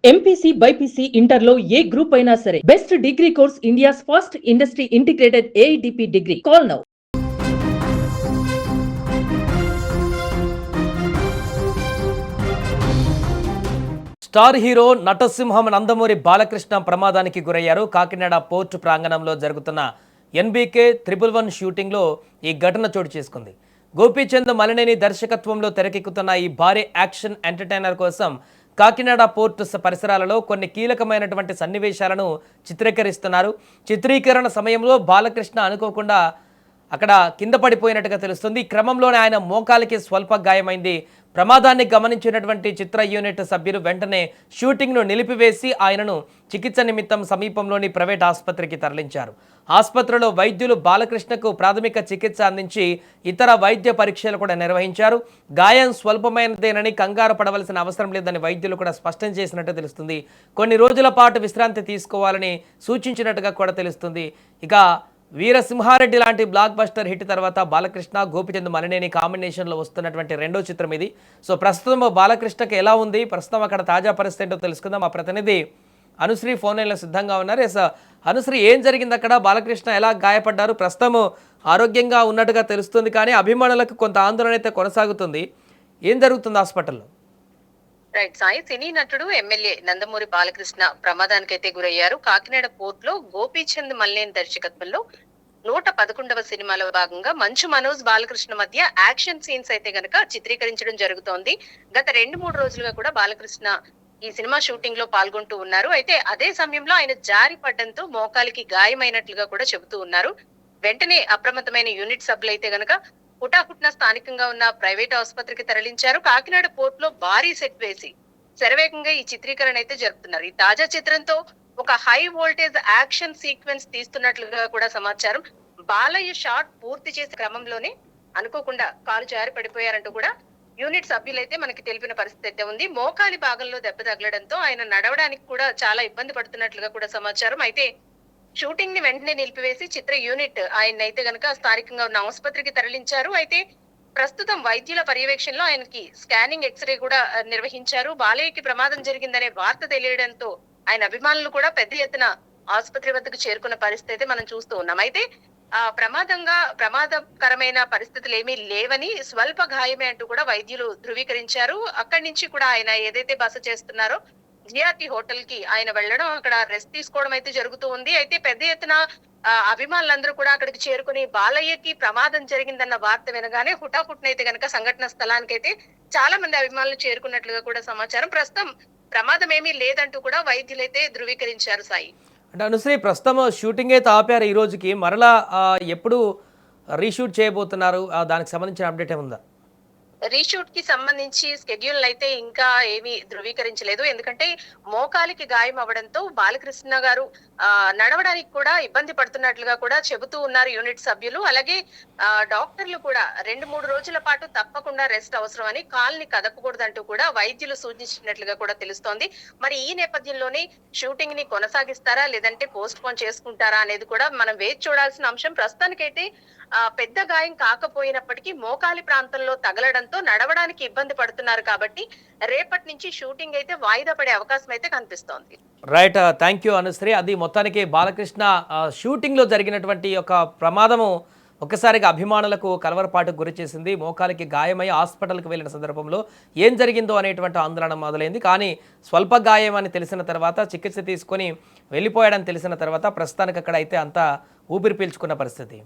MPC BiPC ఇంటర్లో ఏ group అయినా సరే best degree course India's first industry integrated AIDP degree. Call now. Star hero నటసింహం నందమూరి బాలకృష్ణ ప్రమాదానికి గురయ్యారు. కాకినాడ పోర్టు ప్రాంగణంలో జరుగుతున్న ఎన్బీకే 111 షూటింగ్లో ఈ ఘటన చోటు చేసుకుంది. గోపీచంద్ మలినేని దర్శకత్వంలో తెరకెక్కుతున్న ఈ భారీ యాక్షన్ ఎంటర్టైనర్ కోసం కాకినాడ పోర్టు పరిసరాలలో కొన్ని కీలకమైనటువంటి సన్నివేశాలను చిత్రీకరిస్తున్నారు. చిత్రీకరణ సమయంలో బాలకృష్ణ అనుకోకుండా అక్కడ కింద పడిపోయినట్టుగా తెలుస్తుంది. ఈ క్రమంలోనే ఆయన మోకాలికి స్వల్ప గాయమైంది. ప్రమాదాన్ని గమనించినటువంటి చిత్ర యూనిట్ సభ్యులు వెంటనే షూటింగ్ను నిలిపివేసి ఆయనను చికిత్స నిమిత్తం సమీపంలోని ప్రైవేట్ ఆసుపత్రికి తరలించారు. ఆసుపత్రిలో వైద్యులు బాలకృష్ణకు ప్రాథమిక చికిత్స అందించి ఇతర వైద్య పరీక్షలు కూడా నిర్వహించారు. గాయం స్వల్పమైనదేనని కంగారు పడవలసిన అవసరం లేదని వైద్యులు కూడా స్పష్టం చేసినట్టు తెలుస్తుంది. కొన్ని రోజుల పాటు విశ్రాంతి తీసుకోవాలని సూచించినట్టుగా కూడా తెలుస్తుంది. ఇక వీరసింహారెడ్డి లాంటి బ్లాక్ బస్టర్ హిట్ తర్వాత బాలకృష్ణ గోపీచంద్ మలినేని కాంబినేషన్లో వస్తున్నటువంటి రెండో చిత్రం ఇది. సో ప్రస్తుతం బాలకృష్ణకి ఎలా ఉంది, ప్రస్తుతం అక్కడ తాజా పరిస్థితి ఏంటో తెలుసుకుందాం. మా ప్రతినిధి అనుశ్రీ ఫోన్ లైన్లో సిద్ధంగా ఉన్నారు. ఎస్ అనుశ్రీ, ఏం జరిగింది అక్కడ? బాలకృష్ణ ఎలా గాయపడ్డారు? ప్రస్తుతం ఆరోగ్యంగా ఉన్నట్టుగా తెలుస్తుంది, కానీ అభిమానులకు కొంత ఆందోళన అయితే కొనసాగుతుంది. ఏం జరుగుతుంది హాస్పిటల్లో? రైట్ సాయి, సినీ నటుడు ఎమ్మెల్యే నందమూరి బాలకృష్ణ ప్రమాదానికైతే గురయ్యారు. కాకినాడ పోర్ట్ లో గోపీచంద్ మల్లేని దర్శకత్వంలో 111వ సినిమాలో భాగంగా మంచు మనోజ్ బాలకృష్ణ మధ్య యాక్షన్ సీన్స్ అయితే గనక చిత్రీకరించడం జరుగుతోంది. గత 2-3 రోజులుగా కూడా బాలకృష్ణ ఈ సినిమా షూటింగ్ లో పాల్గొంటూ ఉన్నారు. అయితే అదే సమయంలో ఆయన జారి పడ్డంతో మోకాలికి గాయమైనట్లుగా కూడా చెబుతూ ఉన్నారు. వెంటనే అప్రమత్తమైన యూనిట్ సభ్యులు అయితే గనక హుటాహుట్న స్థానికంగా ఉన్న ప్రైవేట్ ఆసుపత్రికి తరలించారు. కాకినాడ పోర్ట్ లో భారీ సెట్ వేసి శరవేగంగా ఈ చిత్రీకరణ అయితే జరుపుతున్నారు. ఈ తాజా చిత్రంతో ఒక హై వోల్టేజ్ యాక్షన్ సీక్వెన్స్ తీస్తున్నట్లుగా కూడా సమాచారం. బాలయ్య షాట్ పూర్తి చేసే క్రమంలోనే అనుకోకుండా కాలు జారి పడిపోయారంటూ కూడా యూనిట్ సభ్యులైతే మనకి తెలిపిన పరిస్థితి అయితే ఉంది. మోకాలి భాగంలో దెబ్బ తగలడంతో ఆయన నడవడానికి కూడా చాలా ఇబ్బంది పడుతున్నట్లుగా కూడా సమాచారం. అయితే షూటింగ్ ని వెంటనే నిలిపివేసి చిత్ర యూనిట్ ఆయన అయితే గనక స్థానికంగా ఉన్న ఆసుపత్రికి తరలించారు. అయితే ప్రస్తుతం వైద్యుల పర్యవేక్షణలో ఆయనకి స్కానింగ్ ఎక్స్రే కూడా నిర్వహించారు. బాలయ్యకి ప్రమాదం జరిగిందనే వార్త తెలియడంతో ఆయన అభిమానులు కూడా పెద్ద ఎత్తున ఆసుపత్రి వద్దకు చేరుకున్న పరిస్థితి అయితే మనం చూస్తూ ఉన్నాం. అయితే ప్రమాదకరమైన పరిస్థితులు ఏమీ లేవని, స్వల్ప గాయమే అంటూ కూడా వైద్యులు ధృవీకరించారు. అక్కడి నుంచి కూడా ఆయన ఏదైతే బస చేస్తున్నారో జిఆర్టీ హోటల్ కి ఆయన వెళ్ళడం, అక్కడ రెస్ట్ తీసుకోవడం అయితే జరుగుతూ ఉంది. అయితే పెద్ద ఎత్తున అభిమానులందరూ కూడా అక్కడికి చేరుకుని బాలయ్యకి ప్రమాదం జరిగిందన్న వార్త వినగానే హుటాహుట్నైతే గనక సంఘటన స్థలానికి అయితే చాలా మంది అభిమానులు చేరుకున్నట్లుగా కూడా సమాచారం. ప్రస్తుతం ప్రమాదం ఏమీ లేదంటూ కూడా వైద్యులైతే ధృవీకరించారు. సాయి, అంటే అనుశ్రీ, ప్రస్తుతం షూటింగ్ అయితే ఆపారు ఈ రోజుకి, మరలా ఎప్పుడు రీషూట్ చేయబోతున్నారు? దానికి సంబంధించిన అప్డేట్ ఏముందా? రీషూట్ కి సంబంధించి స్కెడ్యూల్ అయితే ఇంకా ఏమీ ధృవీకరించలేదు. ఎందుకంటే మోకాలికి గాయం అవడంతో బాలకృష్ణ గారు నడవడానికి కూడా ఇబ్బంది పడుతున్నట్లుగా కూడా చెబుతూ ఉన్నారు యూనిట్ సభ్యులు. అలాగే డాక్టర్లు కూడా 2-3 రోజుల పాటు తప్పకుండా రెస్ట్ అవసరం అని, కాల్ని కదపకూడదంటూ కూడా వైద్యులు సూచించినట్లుగా కూడా తెలుస్తోంది. మరి ఈ నేపథ్యంలోనే షూటింగ్ ని కొనసాగిస్తారా లేదంటే పోస్ట్ పోన్ చేసుకుంటారా అనేది కూడా మనం వేచి చూడాల్సిన అంశం. ప్రస్తుతానికైతే పెద్ద గాయం కాకపోయినప్పటికీ మోకాలి ప్రాంతంలో తగలడంతో నడవడానికి ఇబ్బంది పడుతున్నారు కాబట్టి రేపటి నుంచి షూటింగ్ అయితే వాయిదా పడే అవకాశం అయితే కనిపిస్తోంది. Right, thank you Anusri. అది మొత్తానికి బాలకృష్ణ షూటింగ్లో జరిగినటువంటి ఒక ప్రమాదము ఒక్కసారిగా అభిమానులకు కలవరపాటుకు గురి చేసింది. మోకాలికి గాయమై హాస్పిటల్కి వెళ్ళిన సందర్భంలో ఏం జరిగిందో అనేటువంటి ఆందోళన మొదలైంది. కానీ స్వల్ప గాయం అని తెలిసిన తర్వాత చికిత్స తీసుకొని వెళ్ళిపోయాడని తెలిసిన తర్వాత ప్రస్తుతానికి అక్కడ అయితే అంతా ఊపిరి పీల్చుకున్న పరిస్థితి.